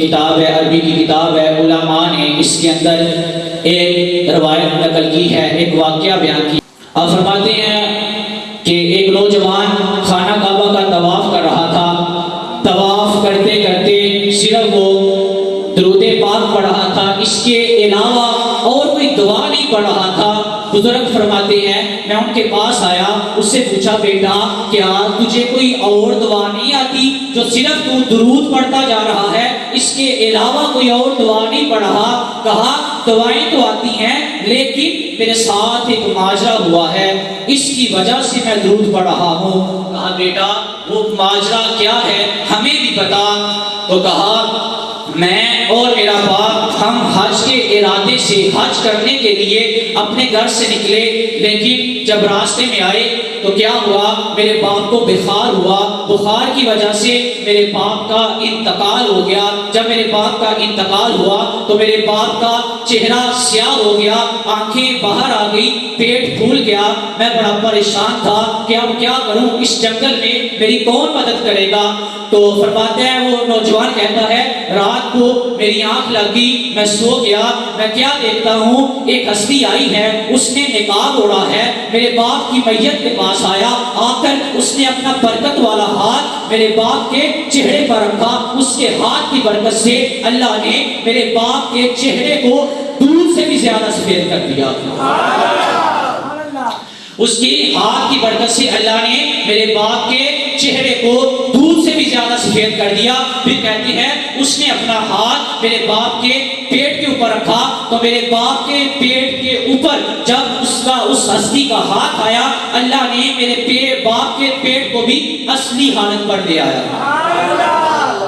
ایک کتاب ہے، عربی کی کتاب ہے، علماء نے اس کے اندر ایک روایت نقل کی ہے، ایک واقعہ بیان کی۔ آپ فرماتے ہیں کہ ایک نوجوان خانہ کعبہ کا طواف کر رہا تھا، طواف کرتے کرتے صرف وہ درود پاک پڑھ رہا تھا، اس کے علاوہ اور کوئی دعا نہیں پڑھ رہا تھا۔ بزرگ فرماتے ہیں میں ان کے پاس آیا، اس سے پوچھا بیٹا کیا تجھے کوئی اور دعا نہیں آتی جو صرف تو درود پڑھتا جا رہا ہے، اس کے علاوہ کوئی اور دعا نہیں پڑھ رہا؟ کہا دعائیں تو آتی ہیں لیکن میرے ساتھ ایک ماجرا ہوا ہے، اس کی وجہ سے میں درود پڑھ رہا ہوں۔ کہا بیٹا وہ ماجرا کیا ہے ہمیں بھی بتا۔ تو کہا میں اور میرا باپ ہم حج کے ارادے سے حج کرنے کے لیے اپنے گھر سے نکلے، لیکن جب راستے میں آئے تو کیا ہوا، میرے باپ کو بخار ہوا، بخار کی وجہ سے میرے باپ کا انتقال ہو گیا۔ جب میرے باپ کا انتقال ہوا تو میرے باپ کا چہرہ سیاہ ہو گیا، آنکھیں باہر آ گئی، پیٹ پھول گیا، میں بڑا پریشان تھا کہ اب کیا کروں، اس جنگل میں میری کون مدد کرے گا؟ تو فرماتے ہیں وہ نوجوان کہتا ہے رات کو میری آنکھ لگی، میں سو گیا، میں کیا دیکھتا ہوں ایک ہستی آئی ہے، اس نے نقاب اوڑھا ہے، میرے باپ کی میت کے پاس آیا، آ کر اس نے اپنا برکت والا ہاتھ میرے باپ کے چہرے پر رکھا، اس کے ہاتھ کی برکت سے اللہ نے میرے باپ کے چہرے کو دودھ سے بھی زیادہ سفید کر دیا۔ اس کی ہاتھ کی برکت سے اللہ نے میرے باپ کے چہرے کو دودھ سے بھی زیادہ سفید کر دیا۔ پھر کہتی ہے اس نے اپنا ہاتھ میرے باپ کے پیٹ کے اوپر رکھا تو میرے باپ کے پیٹ کے اوپر جب اس ہستی کا ہاتھ آیا، اللہ نے میرے باپ کے پیٹ کو بھی اصلی حالت پر لے آیا۔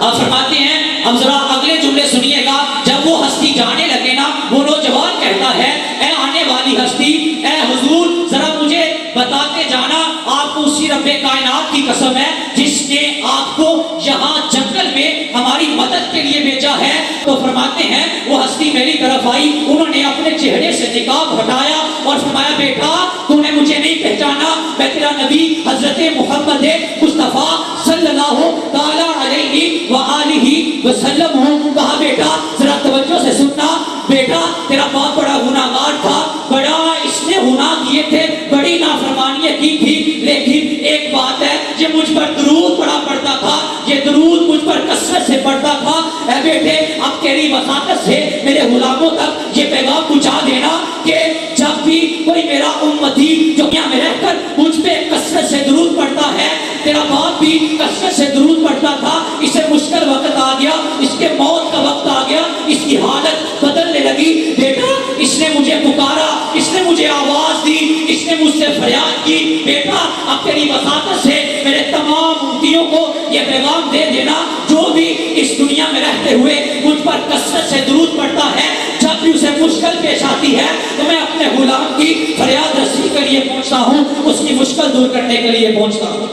اب فرماتے ہیں اب ذرا اگلے جملے سنیے گا، جب وہ ہستی جانے لگے نا، وہ نوجوان کہتا ہے اے آنے والی ہستی، اے حضور ذرا مجھے بتاتے جانا، آپ کو اسی رب کائنات کی قسم ہے جس نے آپ کو یہاں جنگل میں ہماری مدد کے لیے بھیجا ہے۔ تو فرماتے ہیں وہ ہستی میری طرف آئی، انہوں نے اپنے چہرے سے نقاب ہٹایا اور فرمایا بیٹا تو نے مجھے نہیں پہچانا، میں تیرا نبی حضرت محمد مصطفیٰ صلی اللہ تعالی علیہ وآلہ وسلم ہوں۔ کہا بیٹا ذرا توجہ سے سننا، بیٹا تیرا باپ بڑا گناہگار تھا، بڑا اس نے گناہ کیے تھے، بڑی نافرمانیاں کی تھی، لیکن ایک بات ہے یہ مجھ پر درود پڑا پڑتا تھا، یہ درود مجھ پر کثرت سے پڑتا تھا۔ اے بیٹے اب تیری وساطت سے میرے غلاموں تک یہ پیغام پہنچا دینا کہ جب بھی کوئی میرا امتی جو دنیا میں رہ کر مجھ پہ کثرت سے درود پڑتا ہے، تیرا باپ بھی کثرت سے درود پڑتا تھا، اسے مشکل وقت آ گیا، اس کے موت کا وقت آ گیا، اس کی حالت بدلنے لگی، بیٹا اس نے مجھے پکارا، اس نے مجھے آواز دی، اس نے مجھ سے فریاد کی، بیٹا اب تیری وساطت سے میرے تمام امتیوں کو یہ پیغام دے دینا جو بھی اس دنیا میں رہتے ہوئے مجھ پر کثرت سے درود پڑتا ہے، جب بھی اسے مشکل پیش آتی ہے تو میں اپنے غلام کی فریاد رسی کے لیے پہنچتا ہوں، اس کی مشکل دور کرنے کے لیے پہنچتا ہوں،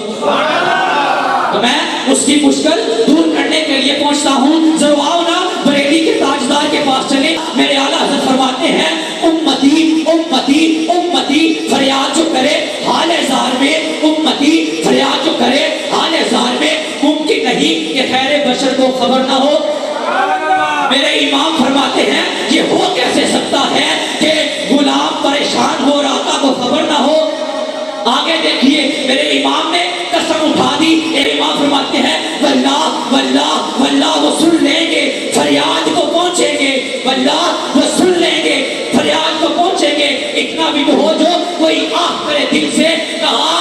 تو میں اس کی مشکل دور کرنے کے لیے پہنچتا ہوں۔ ضرور آؤ نا بریلی کے تاجدار کے پاس چلے، میرے اعلیٰ حضرت فرماتے ہیں امتی امتی امتی فریاد جو کرے حال زار میں، امتی فریاد جو کرے حال زار میں، ممکن نہیں کہ خیر بشر کو خبر نہ ہو۔ میرے امام فرماتے ہیں یہ ہو کیسے سکتا ہے کہ غلام پریشان ہو رہا تھا کو خبر نہ ہو؟ آگے دیکھیے میرے امام نے قسم اٹھا دی، میرے امام فرماتے ہیں واللہ واللہ واللہ وہ سن لیں گے، فریاد کو پہنچیں گے، واللہ وہ سن لیں گے، فریاد کو پہنچیں گے۔ اتنا بھی تو ہو جو کوئی آہ کرے دل سے، کہا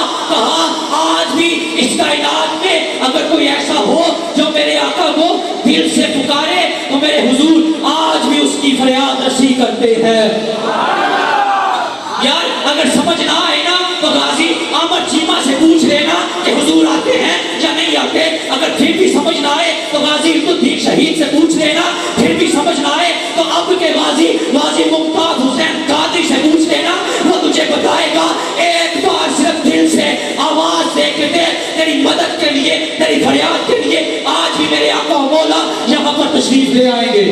آج بھی اس کائنات میں اگر کوئی ایسا ہو جو میرے آقا کو دل سے پکارے تو میرے حضور آج بھی اس کی فریاد رسی کرتے ہیں۔ یار اگر سمجھ نہ آئے نا تو غازی احمد چیمہ سے پوچھ لینا کہ حضور آتے ہیں یا نہیں آتے، اگر پھر بھی سمجھ نہ آئے تو غازی الدین شہید سے پوچھ لینا، پھر بھی سمجھ نہ آئے تو اب کے غازی ممتاز حسین قادری سے پوچھ لینا، وہ تجھے بتائے گا ایک بار صرف دل سے آواز دے کے دے، تیری مدد کے لیے، تیری فریاد کے لیے آج بھی میرے آقا و مولا یہاں پر تشریف لے آئیں گے۔